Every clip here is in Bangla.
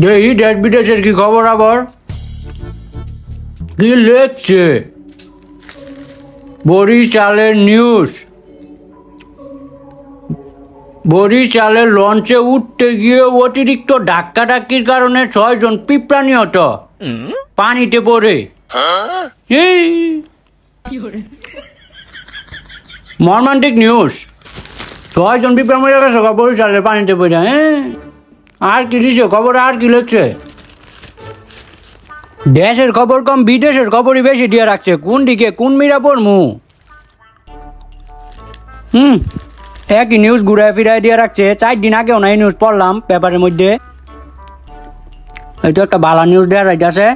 দেখি দেশ বিদেশের কি খবর আবার কি লেখছে বরিশালের নিউজ। বরিশালের লঞ্চে উঠতে গিয়ে অতিরিক্ত ধাক্কাধাক্কির কারণে 6 জন পিঁপড়া নিহত পানিতে পড়ে। মর্মান্তিক নিউজ, 6 জন পিঁপড়া মরে গেছে বরিশালের পানিতে পড়ে। আর কি দিছে খবর, আর কি লিখছে? দেশের খবর কম বিদেশের খবরই বেশি দিয়ে রাখছে। কোন দিকে কোন মিরা পড়মু? একই নিউজ ঘুরায় ফিরায় দিয়ে রাখছে। 4 দিন আগেও না এই নিউজ পড়লাম পেপারের মধ্যে। এটা একটা ভালো নিউজ দেওয়া যাইতেছে।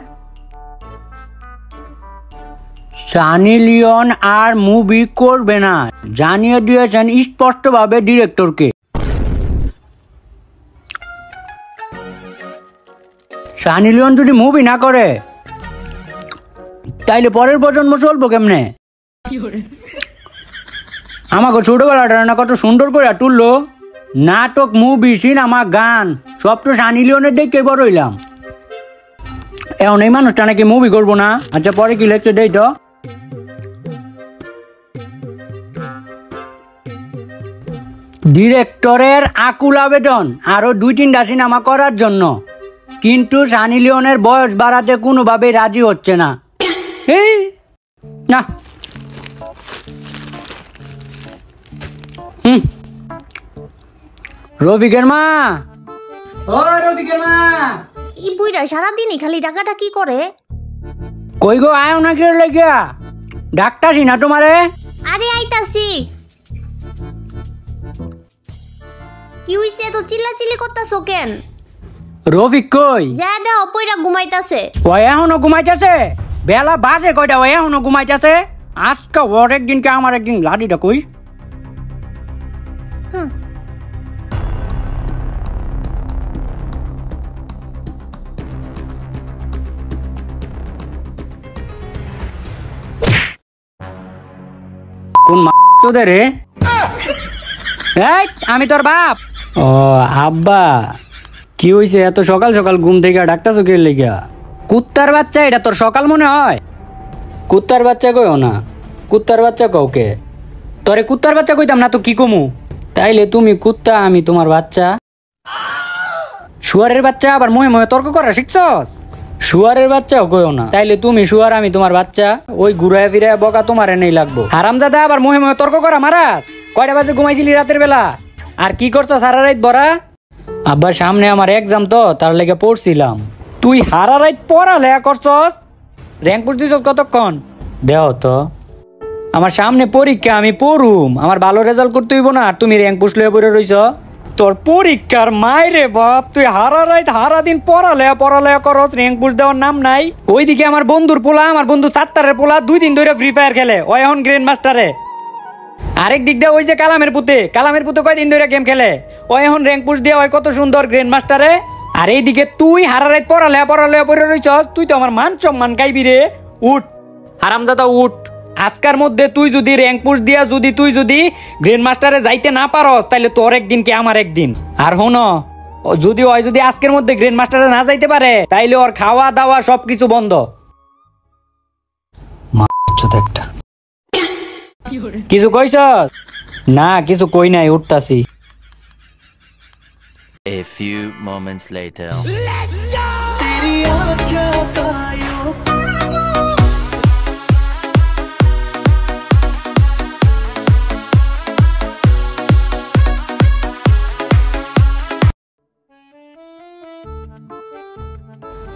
সানি লিওন আর মুভি করবে না জানিয়ে দিয়েছেন স্পষ্টভাবে ডিরেক্টরকে। সানি লিওন যদি মুভি না করে তাইলে পরের প্রজন্ম চলবো কেমনে? আমাকে ছোটবেলাটা না কত সুন্দর করে তুললো। নাটক, মুভি, সিনেমা, গান সব তো সানি লিওনের দেখে বড় হইলাম। এখন এই মানুষটা নাকি মুভি করবো না। আচ্ছা পরে কি লেখছে দেই তো। ডিরেক্টরের আকুল আবেদন আরো 2-3টা সিনেমা করার জন্য, কিন্তু সানি লিওনের বয়স বাড়াতে কোনোভাবে রাজি হচ্ছে না। না রফিকের মা, ও রফিকের মা, এই বুইড়া সারাদিনই খালি টাকাটা কি করে? কই গো, আয় না কি লাগিয়া ডাক্তারছি না তোমারে? আরে আইতাছি। কি হইছে তো চিল্লাচিল্লি করতাছো কেন? রফিক কই? যা দাও পয়রা ঘুমাইতাছে। ও এখনো ঘুমাইতেছে? বেলা বাজে কয়টা, ও এখনো ঘুমাইতেছে? আজকে ওর একদিন কে আমার একদিন, লাডিটা কই? কোন চোদে রে? আমি তোর বাপ। ও আব্বা, কি হইছে এত সকাল সকাল ঘুম থেকে ডাকতাছো কে লেগা? কুত্তার বাচ্চা, এটা তোর সকাল মনে হয়? কুত্তার বাচ্চা কইও না, কুত্তার বাচ্চা কওকে। তোরে কুত্তার বাচ্চা কইতাম না তো কি কমু? তাইলে তুমি কুত্তা, আমি তোমার বাচ্চা। শুয়ারের বাচ্চা আবার মুহে মুহে তর্ক করা শিখছস? শুয়ারের বাচ্চাও কইও না, তাইলে তুমি শুয়ার, আমি তোমার বাচ্চা। ওই ঘুরায় ফিরায় বকা তোমারে নেই লাগবো। হারামজাদা আবার মুহে মুহে তর্ক করা মারাস। কয়টা বাজে ঘুমাইছিলি রাতের বেলা? আর কি করছো সারা রাত বড়া? আব্বার সামনে আমার এক্সাম তো, তার লেগে পড়ছিলাম। তুই হারা রাত পড়ালেখা করছস? র্যাঙ্ক পুশ দিছস কতক্ষণ? দেও তো, আমার সামনে পরীক্ষা, আমি পড়ুম, আমার ভালো রেজাল্ট করতে হইব না? আর তুমি র্যাঙ্ক পুশ লয়ে পড়ে রইছ। তোর পরীক্ষার মাইরে বাপ, তুই হারা রাত হারা দিন পড়ালেখা করস, র্যাঙ্ক পুশ দেওয়ার নাম নাই। ওইদিকে আমার বন্ধুর পোলা, আমার বন্ধু 4 পোলা 2 দিন ধরে ফ্রি ফায়ার খেলে, ও এখন গ্র্যান্ড মাস্টারে। আরেক দিক দিয়ে ওই যে কালামের পুতে কয়দিন ধরে গেম খেলে, ও এখন র্যাঙ্ক পুশ দিয়ে ওই কত সুন্দর গ্র্যান্ড মাস্টারে। আর এইদিকে তুই হারা রাত পড়ালেখা পড়ে রইছস। তুই তো আমার মান সম্মান গাইবি রে। উঠ হারামজাদা উঠ, আজকার মধ্যে তুই যদি র্যাঙ্ক পুশ দিয়া তুই যদি গ্র্যান্ড মাস্টারে যাইতে না পারস, তাইলে তোর একদিন কি আমার একদিন। আর হন, যদি আজকের মধ্যে গ্র্যান্ড মাস্টারে না যাইতে পারে, তাইলে ওর খাওয়া দাওয়া সবকিছু বন্ধ। একটা কিছু কইছস? না কিছু কই নাই, উঠতাছি। A few moments later.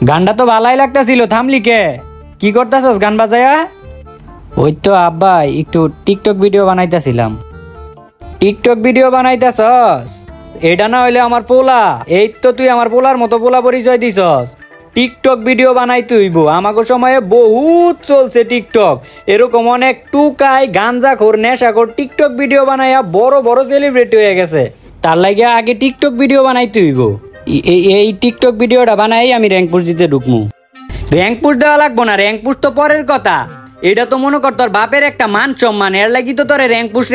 গানটা তো ভালাই লাগতাছিল, থামলি কে? কি করতাছস গান বাজায়া? ওই তো আব্বা একটু টিকটক ভিডিও বানাইতেছিলাম। টিকটক ভিডিও বানাইতেছস? এটা না হইলে আমার পোলা। এই তো তুই আমার পোলার মতো পোলা পরিচয় দিছস। টিকটক ভিডিও বানাইতে হইব। আমাকে সময়ে বহুত চলছে টিকটক। এরকম অনেক টুকাই গাঞ্জাখোর নেশাখোর টিকটক ভিডিও বানাইয়া বড় বড় সেলিব্রিটি হয়ে গেছে। তার লাগে আগে টিকটক ভিডিও বানাইতে হইব। এই টিকটক ভিডিওটা বানাই আমি র্যাঙ্ক পুশ দিতে ঢুকমু। র্যাঙ্ক পুশ দেওয়া লাগবো না, র্যাঙ্ক পুশ তো পরের কথা। এটা তো মনে কর তোর বাপের একটা মান সম্মান, এর লাগি তো তোর র্যাঙ্ক পুশ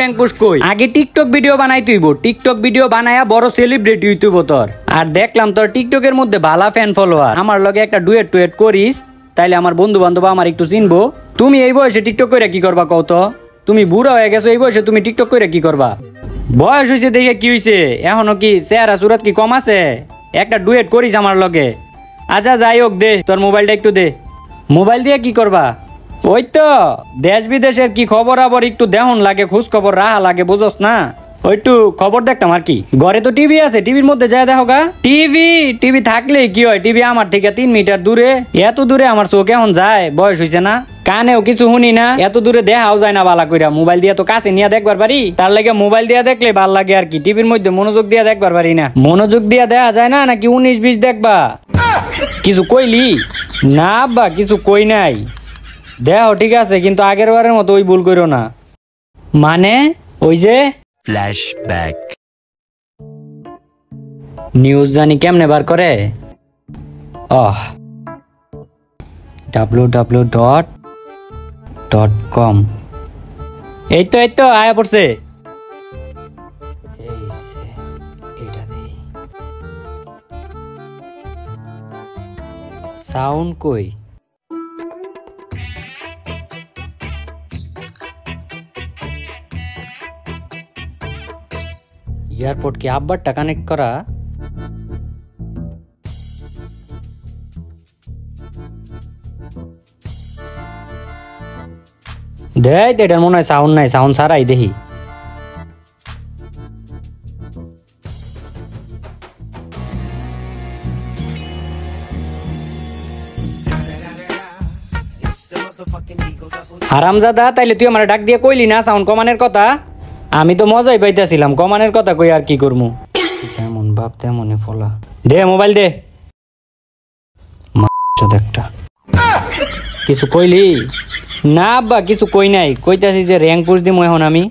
কই। আগে টিকটক ভিডিও বানাই তুইব, টিকটক ভিডিও বানায়া বড় সেলিব্রিটি হইতুব তোর। আর দেখলাম তোর টিকটকের মধ্যে ভালো ফ্যান ফলোয়ার, আমার লগে একটা ডুয়েট করিস, তাইলে আমার বন্ধু বান্ধব আমার একটু চিনবো। তুমি এই বয়সে টিকটক করে কি করবা কও তো? তুমি বুড়া হয়ে গেছো, এই বয়সে তুমি টিকটক করে কি করবা? বয়স হয়েছে দেখে কি হয়েছে, এখনো কি চেহারা সুরত কি কম আছে? একটা ডুয়েট করিস আমার লগে। আচ্ছা যাই হোক, দে তোর মোবাইলটা একটু দে। মোবাইল দিয়ে কি করবা? ওই তো দেশ বিদেশের কি খবর আবার একটু দেহন লাগে, খোঁজ খবর রাহা লাগে, বুঝোস না? ওইটু খবর দেখতাম আর কি। ঘরে তো টিভি আছে, টিভির মধ্যে যায় দেখো গা। টিভি থাকলেই কি হয়, টিভি আমার থেকে 3 মিটার দূরে, এত দূরে আমার চোখ এখন যায়, বয়স হয়েছে না, কানেও কিছু শুনি না, এত দূরে দেখাও যায় না বালা কইরা। মোবাইল দিয়ে তো কাছে নিয়ে দেখবার পারি, তার লাগে মোবাইল দিয়ে দেখলে ভাল লাগে আর কি। টিভির মধ্যে মনোযোগ দিয়ে দেখবার পারি না। মনোযোগ দিয়ে দেখা যায় না, নাকি 19-20 দেখবা? কিছু কইলি? না আব্বা কিছু কই নাই। দেহ ঠিক আছে, কিন্তু আগের বারের মতো ওই ভুল করো না। মানে ওই যে Flashback. নিউজ জানি কেমনে বার করে? www.com। এই তো আয়া পড়ছে। সাউন্ড কই? এয়ারপোর্ট কি আব্বারটা কানেক্ট করা? দেখ এটার মনে হয় সাউন্ড নাই, সাউন্ড ছাড়াই দেখি। হারামজাদা, তাইলে তুই আমার ডাক দিয়ে কইলি না সাউন্ড কমানের কথা? আমি তো মজাই পাইতেছিলাম, কমানের কথা কই আর কি করমু। যেমন বাপ তেমনই ফলা। দে মোবাইল দে। একটা কিছু কইলি? না আব্বা কিছু কই নাই, কইতাছি যে র্যাঙ্ক পুশ দিমু এখন আমি।